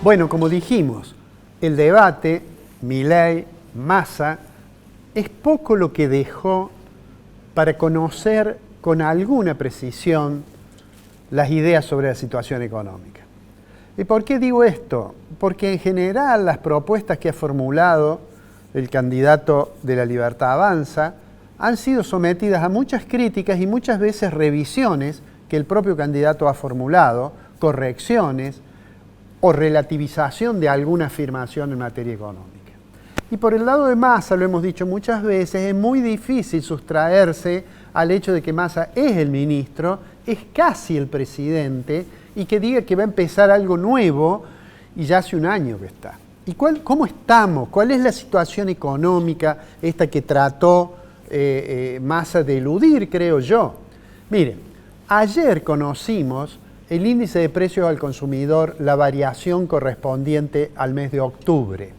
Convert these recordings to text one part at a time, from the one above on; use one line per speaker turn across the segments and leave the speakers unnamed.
Bueno, como dijimos, el debate Milei, Massa, es poco lo que dejó para conocer con alguna precisión las ideas sobre la situación económica. ¿Y por qué digo esto? Porque en general las propuestas que ha formulado el candidato de La Libertad Avanza han sido sometidas a muchas críticas y muchas veces revisiones que el propio candidato ha formulado, correcciones o relativización de alguna afirmación en materia económica. Y por el lado de Massa, lo hemos dicho muchas veces, es muy difícil sustraerse al hecho de que Massa es el ministro, es casi el presidente, y que diga que va a empezar algo nuevo, y ya hace un año que está. ¿Y cómo estamos? ¿Cuál es la situación económica esta que trató Massa de eludir, creo yo? Miren, ayer conocimos el índice de precios al consumidor, la variación correspondiente al mes de octubre,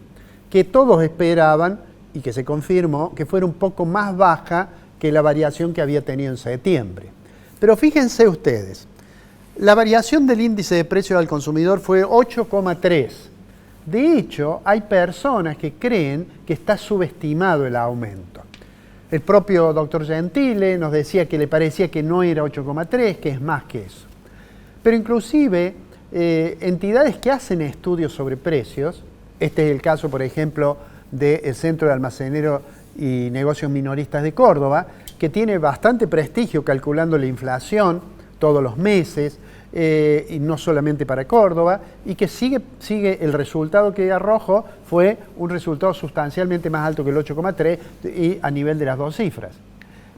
que todos esperaban, y que se confirmó, que fuera un poco más baja que la variación que había tenido en septiembre. Pero fíjense ustedes, la variación del índice de precios al consumidor fue 8,3. De hecho, hay personas que creen que está subestimado el aumento. El propio doctor Gentile nos decía que le parecía que no era 8,3, que es más que eso. Pero inclusive, entidades que hacen estudios sobre precios, este es el caso, por ejemplo, del Centro de Almacenero y Negocios Minoristas de Córdoba, que tiene bastante prestigio calculando la inflación todos los meses, y no solamente para Córdoba, y que sigue el resultado que arrojó fue un resultado sustancialmente más alto que el 8,3 y a nivel de las dos cifras.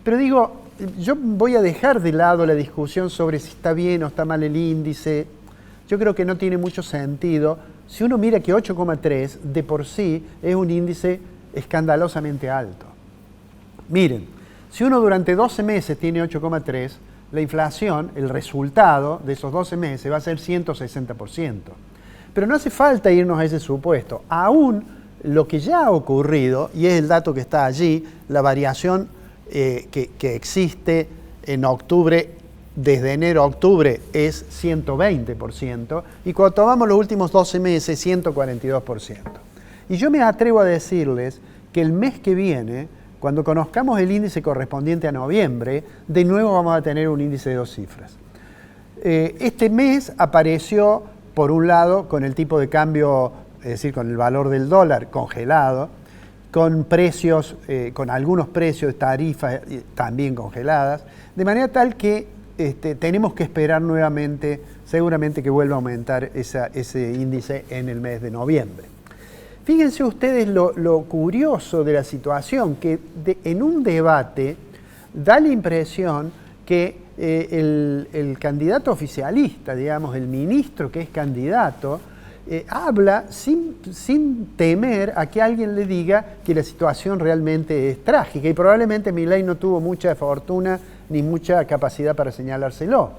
Pero digo, yo voy a dejar de lado la discusión sobre si está bien o está mal el índice. Yo creo que no tiene mucho sentido. Si uno mira que 8,3 de por sí es un índice escandalosamente alto. Miren, si uno durante 12 meses tiene 8,3, la inflación, el resultado de esos 12 meses va a ser 160%. Pero no hace falta irnos a ese supuesto. Aún lo que ya ha ocurrido, y es el dato que está allí, la variación que existe en octubre, desde enero a octubre, es 120%, y cuando tomamos los últimos 12 meses, 142%. Y yo me atrevo a decirles que el mes que viene, cuando conozcamos el índice correspondiente a noviembre, de nuevo vamos a tener un índice de dos cifras. Este mes apareció, por un lado, con el tipo de cambio, es decir, con el valor del dólar congelado, con precios, con algunos precios de tarifas también congeladas, de manera tal que tenemos que esperar nuevamente, seguramente que vuelva a aumentar ese índice en el mes de noviembre. Fíjense ustedes lo curioso de la situación, que en un debate da la impresión que el candidato oficialista, digamos, el ministro que es candidato, habla sin temer a que alguien le diga que la situación realmente es trágica, y probablemente Milei no tuvo mucha fortuna ni mucha capacidad para señalárselo.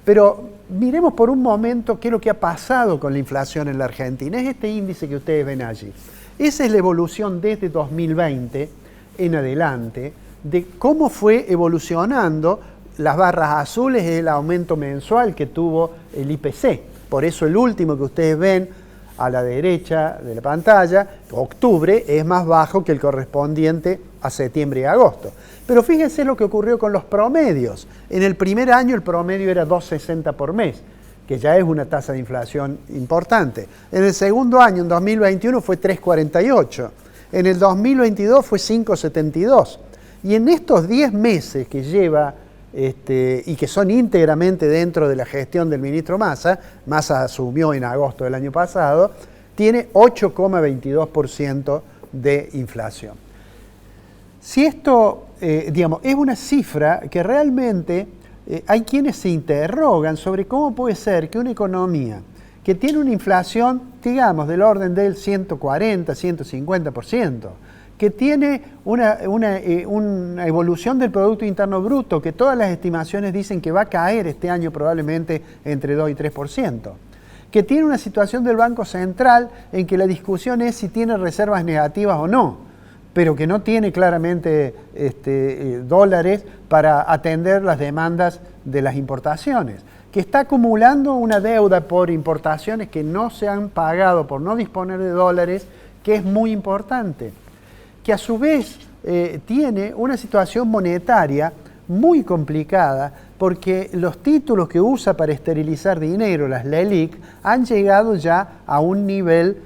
Pero miremos por un momento qué es lo que ha pasado con la inflación en la Argentina. Es este índice que ustedes ven allí. Esa es la evolución desde 2020 en adelante, de cómo fue evolucionando. Las barras azules es el aumento mensual que tuvo el IPC. Por eso el último que ustedes ven a la derecha de la pantalla, octubre, es más bajo que el correspondiente a septiembre y agosto. Pero fíjense lo que ocurrió con los promedios. En el primer año el promedio era 2,60 por mes, que ya es una tasa de inflación importante. En el segundo año, en 2021, fue 3,48. En el 2022 fue 5,72. Y en estos 10 meses que lleva, y que son íntegramente dentro de la gestión del ministro Massa, Massa asumió en agosto del año pasado, tiene 8,22% de inflación. Si esto, digamos, es una cifra que realmente hay quienes se interrogan sobre cómo puede ser que una economía que tiene una inflación, digamos, del orden del 140, 150%, que tiene una evolución del Producto Interno Bruto, que todas las estimaciones dicen que va a caer este año probablemente entre 2 y 3%, que tiene una situación del Banco Central en que la discusión es si tiene reservas negativas o no, pero que no tiene claramente dólares para atender las demandas de las importaciones, que está acumulando una deuda por importaciones que no se han pagado por no disponer de dólares, que es muy importante, que a su vez tiene una situación monetaria muy complicada, porque los títulos que usa para esterilizar dinero, las LELIQ, han llegado ya a un nivel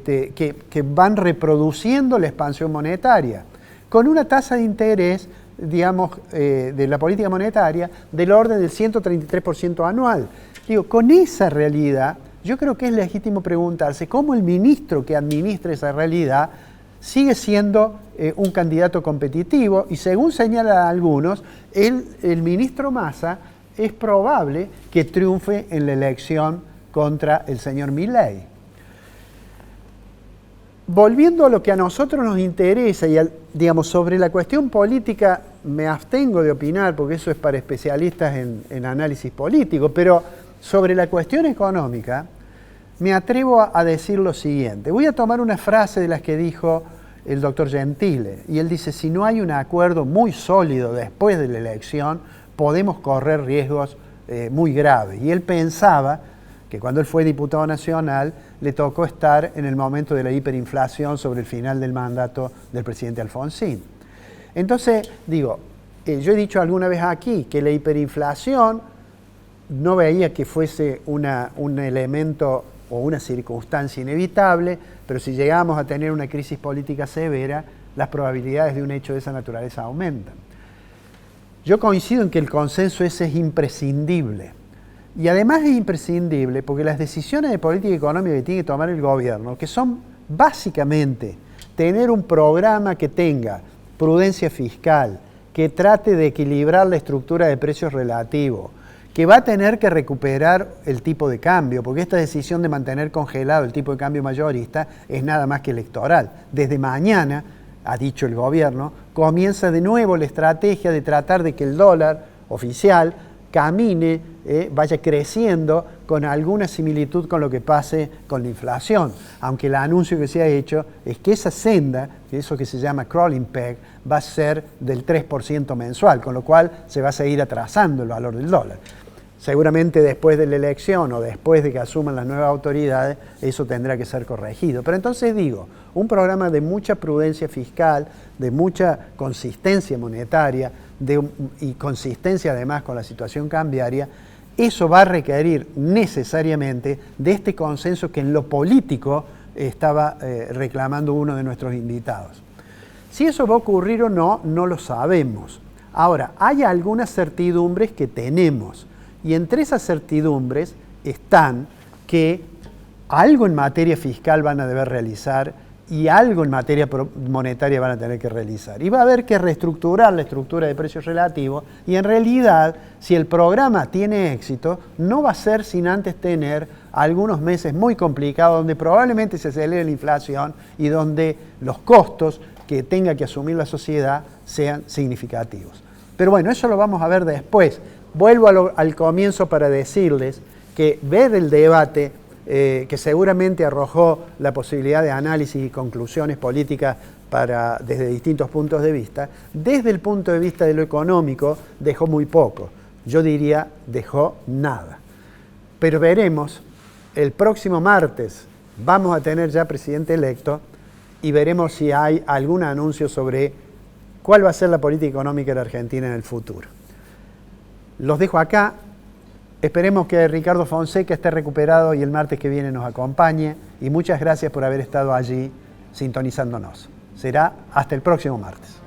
que van reproduciendo la expansión monetaria, con una tasa de interés, digamos, de la política monetaria del orden del 133% anual. Digo, con esa realidad, yo creo que es legítimo preguntarse cómo el ministro que administra esa realidad sigue siendo un candidato competitivo, y según señalan algunos, el ministro Massa es probable que triunfe en la elección contra el señor Milei. Volviendo a lo que a nosotros nos interesa, y digamos, sobre la cuestión política me abstengo de opinar, porque eso es para especialistas en análisis político, pero sobre la cuestión económica me atrevo a decir lo siguiente. Voy a tomar una frase de las que dijo el doctor Gentile, y él dice: si no hay un acuerdo muy sólido después de la elección, podemos correr riesgos muy graves. Y él pensaba que cuando él fue diputado nacional le tocó estar en el momento de la hiperinflación sobre el final del mandato del presidente Alfonsín. Entonces, digo, yo he dicho alguna vez aquí que la hiperinflación no veía que fuese un elemento o una circunstancia inevitable, pero si llegamos a tener una crisis política severa, las probabilidades de un hecho de esa naturaleza aumentan. Yo coincido en que el consenso ese es imprescindible. Y además es imprescindible porque las decisiones de política económica que tiene que tomar el gobierno, que son básicamente tener un programa que tenga prudencia fiscal, que trate de equilibrar la estructura de precios relativos, que va a tener que recuperar el tipo de cambio, porque esta decisión de mantener congelado el tipo de cambio mayorista es nada más que electoral. Desde mañana, ha dicho el gobierno, comienza de nuevo la estrategia de tratar de que el dólar oficial camine, vaya creciendo con alguna similitud con lo que pase con la inflación, aunque el anuncio que se ha hecho es que esa senda, que eso que se llama crawling peg, va a ser del 3% mensual, con lo cual se va a seguir atrasando el valor del dólar. Seguramente después de la elección o después de que asuman las nuevas autoridades, eso tendrá que ser corregido. Pero entonces digo, un programa de mucha prudencia fiscal, de mucha consistencia monetaria y consistencia además con la situación cambiaria, eso va a requerir necesariamente de este consenso que en lo político estaba reclamando uno de nuestros invitados. Si eso va a ocurrir o no, no lo sabemos. Ahora, hay algunas certidumbres que tenemos. Y entre esas certidumbres están que algo en materia fiscal van a deber realizar y algo en materia monetaria van a tener que realizar. Y va a haber que reestructurar la estructura de precios relativos, y en realidad, si el programa tiene éxito, no va a ser sin antes tener algunos meses muy complicados donde probablemente se acelere la inflación y donde los costos que tenga que asumir la sociedad sean significativos. Pero bueno, eso lo vamos a ver después. Vuelvo al comienzo para decirles que ver el debate que seguramente arrojó la posibilidad de análisis y conclusiones políticas desde distintos puntos de vista, desde el punto de vista de lo económico dejó muy poco. Yo diría dejó nada. Pero veremos, el próximo martes vamos a tener ya presidente electo y veremos si hay algún anuncio sobre cuál va a ser la política económica de la Argentina en el futuro. Los dejo acá, esperemos que Ricardo Fonseca esté recuperado y el martes que viene nos acompañe, y muchas gracias por haber estado allí sintonizándonos. Será hasta el próximo martes.